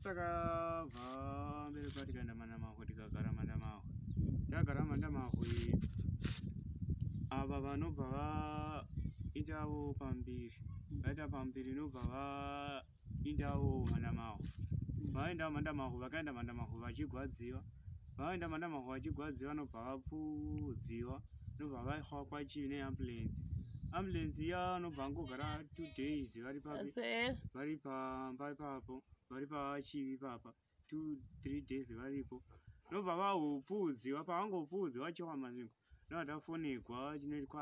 Saka mbere patikaenda Mandamahwe tikagara Mandamahwe. Tagara Mandamahwe ava vanobva vaitawo pambiri. Vaita pambiri nobva vaindawo Mandamahwe. Vaenda Mandamahwe vakaenda Mandamahwe vachigwadziwa. Vaenda Mandamahwe vachigwadziwa nobva vapfudziwa nobva vaiswa kwaChivi neambulenzi. Ambulenzi iya nobva vangogara 2 days vari pamba ipapo. Vari paChivi papa 2-3 days varipo nobva vahupfudziwa pavangopfudziwa kuMasvingo ndovatafonegwa chinoti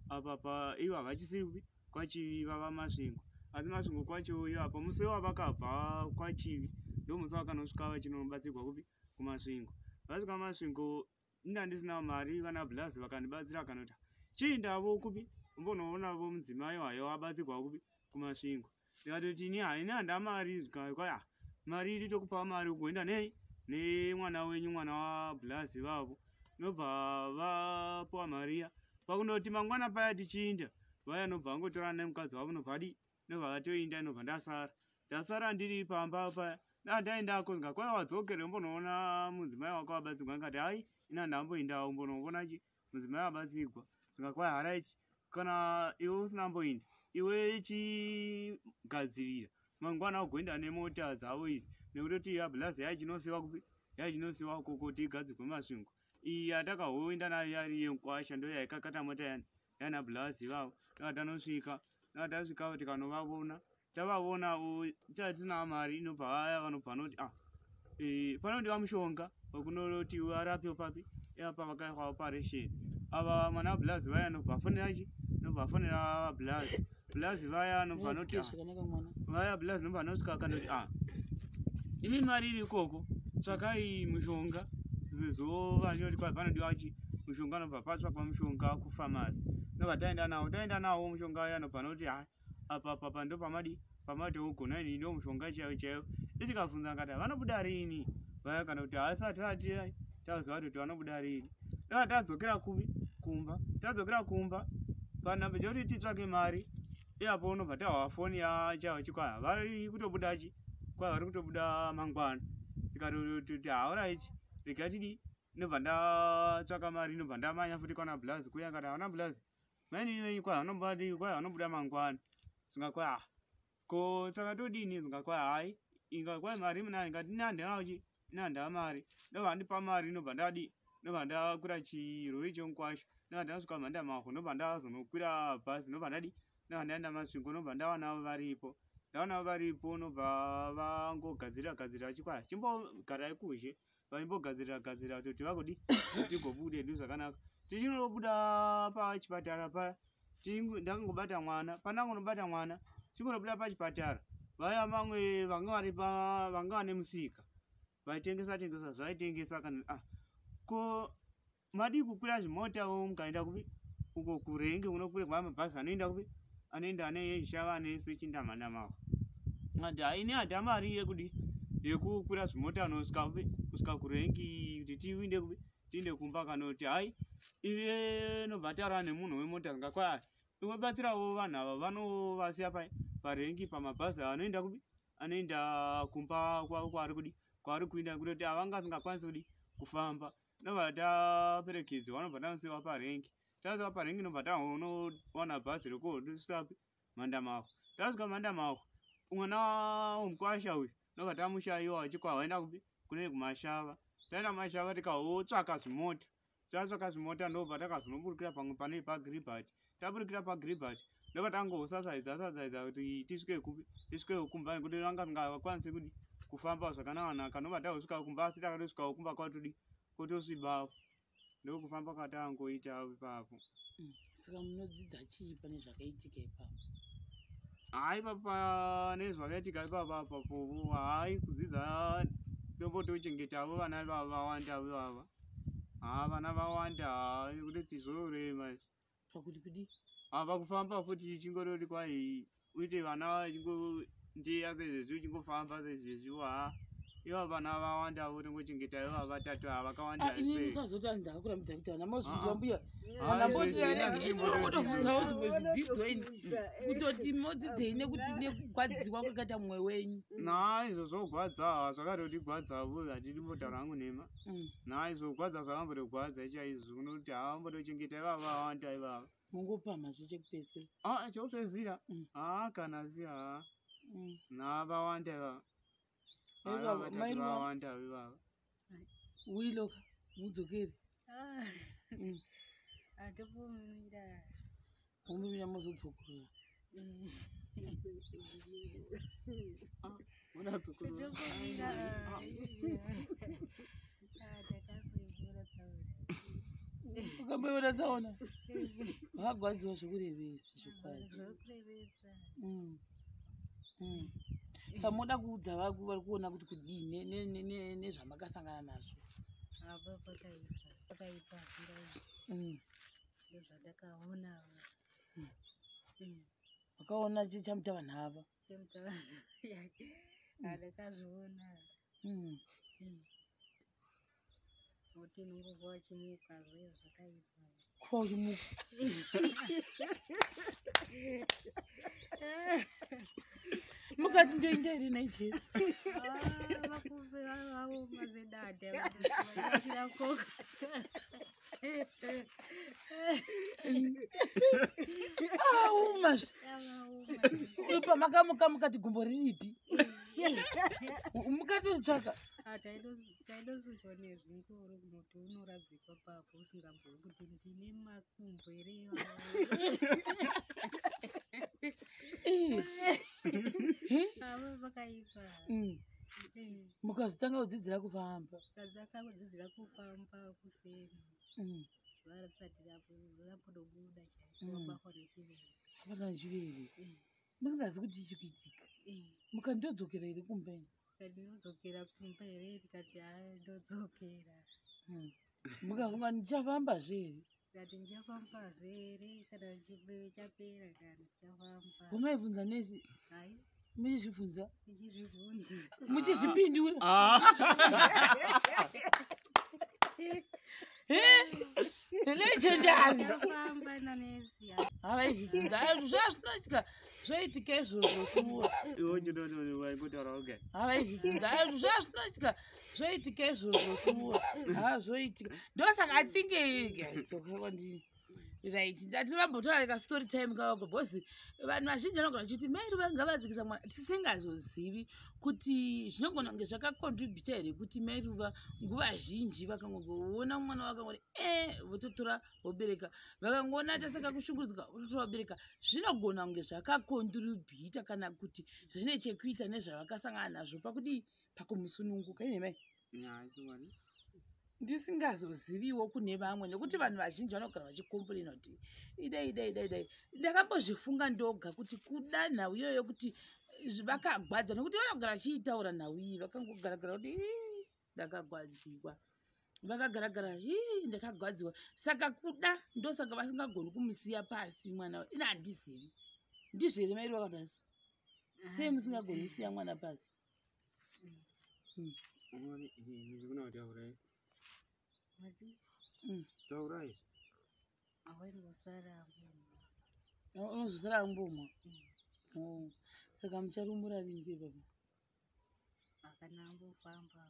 apa ivo havachisiri kwaChivi vava Masvingo asi Masvingo kwacho ivapo musi wavakabva kwaChivi ndomusi vakanosvika vachinobatsirwa kupi kuMasvingo. Vasvika Masvingo inda ndisina mari vana Blasi vakandibatsira vakanoti chiindavo kupi umbonoonavo mudzimai wayo wabatsirwa kupi kuMasvingo. Ndikatoti ini handina mari kwaya mari iri tokupa mari ugoenda nemwana wenyu mwana waBlasi vavo nobva vapuwa mari iya pakundoti mangwana paya tichiinda vaya nobva vangotora nemukadzi wavo nobva vatoinda inobva ndasara ndiri pamba paya ndaendako ndikakwaya wadzokere umbonoona mudzimai wako wabatsirwa ndikati hai ina ndamboindawo umbonoona mudzimai wabatsirwa ndikakwaya haraiti kana iwe usina mboinda iwe chigadzirira mangwana ugoenda nemota dzavo idzi nekutoti yaBlasi yaichinosiwa kupi yaichinosiwa koko tigadzirwe Masvingo iyi yatakahoenda nayo yari yenkwasha ndo yaikakata mota yana Blasi vavo ndakatanosvika ndakatasvika tikanovavona tavavona tatisina mari inobva vaya vanobva noti panodiwa mushonga wekunoti arapiwe papi apa vakaiswa operation ava mana Blasi vaya nobva vafonera Blasi vaya nobva noti vaya Blasi nobva nosvika kanoti imi mari iri ikoko tsvakai mushonga zizvo vanoti panodiwa mushonga nobva patsvakwa mushonga kufamasi nobva taenda nawo mushonga vaya nobva noti apa ndo pamadhogona ini ndo mushonga chaiwo chaiwo itikabvunza ngati vanobuda rini vaya kana kuti hasati taziva kuti vanobuda rini ndoka tadzokera kupi tadzokera kumba panhambe chekuti titsvake mari ipapo unobva tahwa foni chaiwo chikwaya vari kutobuda kwaya vari kutobuda mangwana tikatoti alright regai tidii nobva ndatsvaka mari nobva ndamanya futi kwana Blasi kuya kati havana Blasi maini kwaya vanobuda mangwana zvingakwaya ko saka todini zvingakwaya hai ingakwaya mari muna ingati inandava mari nobva ndipa mari nobva ndakwira chirori chemukwasha nobva ndasvika Mandamahwe nobva ndazonokwira bhazi nobva ndaenda Masvingo nobva ndavanavo varipo nobva vangogadzira chikwaya chimbogarai kuzhe vaimbogadzira kuti vagodi tigobude ndi zvakanaka tichinobuda pachipatara paya ndakangobata mwana pandangonobata mwana chingonobuda pachipatara vaya vamwe vanga vane musika vaitengesa zvaitengesa kana ko madi kukwira zvimotawo mukaenda kupi uko kurenge unokwirwa mabhazi anoenda kupi anoenda aneshava nesechinda Mandamahwe ati haini hata mari yekukwira zvimota nosvika kupi kusvika kurengi kuti tiinde kupi tiinde kumba kanoti hai ive nobva taura nemunhu wemota zvingakwaya unobatsirawo vanhu ava vanovasiya parengi pamabhazi anoenda kupi anoenda kumba kwaari kuinda kutoti avangasingakwanisi kufamba nobva taperekedzwa nobva tanosiwa parengi tasiwa parengi nobva taonowana bhazi rekoodosvika Mandamahwe tasvika Mandamahwe mwana womukwasha uyu nobva tamushayiwa chikwaya waenda kupi kune kumashava taenda mashava tikaotsvaka zvimota tatsvaka zvimota ndobva takazonoburukira pamwe pane paGilbert taburukira paGilbert ndobva tangosasaidza kuti tisvike kupi tisvike kumba nekuti vanga singakwanisi kufamba zvakanaka nobva tazosvika kumba asi takatosvikawo kumba kwatosviba ndokufamba kwatangoita ipapo. Saka munodzidza chii pane zvakaitika ipapo? Hai papa nezvakaitika ipapo hai kudzidza tombotochengetawo vana vawanda ivava. Vana vawanda nekuti tizorema pakuti kudi pakufamba futi chingoroti kwai uite vana chingondeya sezvezvi chingofamba sezvezvi ivo vana vawanda kuti kuchengeta ivo vatatu ava vakawanda ini musazoti ndakakuramidza kuti ana mozvinzwa mbuya ana mbotirakutovhunzawo zvimwe zvidzidzo ini kutoti modzidzei nekuti nekugwadziwa kwakaita mwoyo wenyu naizvo zvogwadza zvakatotigwadza hatidi mbotaura hangu nhema naizvo gwadza zvakambotigwadza chaizvo kunoti havambotochengeta ivava vawanda ivava mungopama chekupedzisira chekupedzisira kana si navawanda ivava vawanda ivava uiloka mudzokeri atopumira umumira mozodzokorora ukamboiona tsaona vakagwadziwa zvekurevesa zvokwadi samoda kuudza vaku vari kuona kuti kudii nezvamakasangana nazvo apa pakaipa ndozvatakaona wakaona chamutava nhava adakazviona kuti nongokuva wachimuka zve zvakaipa kuva uchimuka mukati ndoinda iri naijesu vakuve vaoma zedada vairakoka umazve pamakamuka mukati gumbo riripi mukatoritsvaka taidozuzwa nezvingoro kunoti unoradzikwa papo usingabvui kuti ndine makumbo here ava vakaipa mukazotanga kudzidzira kufamba kadzakakudzidzira kufamba kuseni zuva risati rapodobuda chaibakwa nechivere abatwa nechivere musingazi kuti chichikuitika mukandodzokera here kumbeni ndinodzokera kumba here tikati ndodzokera mukafunga ndichafambazve here kati ndichafambazve here kana chibweve chapera kana ndichafamba umaibvunza nesi hai muchizvibvunza ichizvibvunza muchizvipindura nechendazvafamba nanesi havaizvibvunza zvazvinoitika zvoitika izvozvo shuwa havaizvibvunza zvazvinoitika zvoitika izvozvo shuwa hazvoitika ndosaka atingeitsokekwandini right ndativambotorareka story time kavako bhozi vanhu vazhinji vanogona chiti Mai Ruva ngavadzikisa mwana tisingazozivi kuti zvinogona kunge zvakakontributa here kuti Mai Ruva nguva zhinji vakangozoona mwana vakangoti vototora vobereka vakangoona tasaka kushungurudzika vototora vobereka zvinogona kunge zvakakontributa kana kuti zvine chekuita nezvavakasangana nazvo pakudii pakumusununguka ine mai ndisingazoziviwo kune vamwe nekuti vanhu vazhinji vanogara vachikomplaina kuti idai ndakambozvifunga ndoga kuti kuda nhau iyoyo kuti vakagwadza nekuti vanogara vachiitaura nhau iyi vakangogaragara kuti ndakagwadziwa vakagaragara ndakagwadziwa saka kuda ndosaka vasingagoni kumusiya pasi mwana ina handizivi ndizvo here Mai Ruva vakatasi sei musingagoni kusiya mwana pasi taurai unozosara mbomwa saka mucharumbura rini pepapa akana ambofamba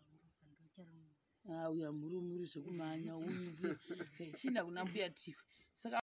ndocharumura uya murumuri zvekumhanya uive chinda kuna mbuya tiwe saka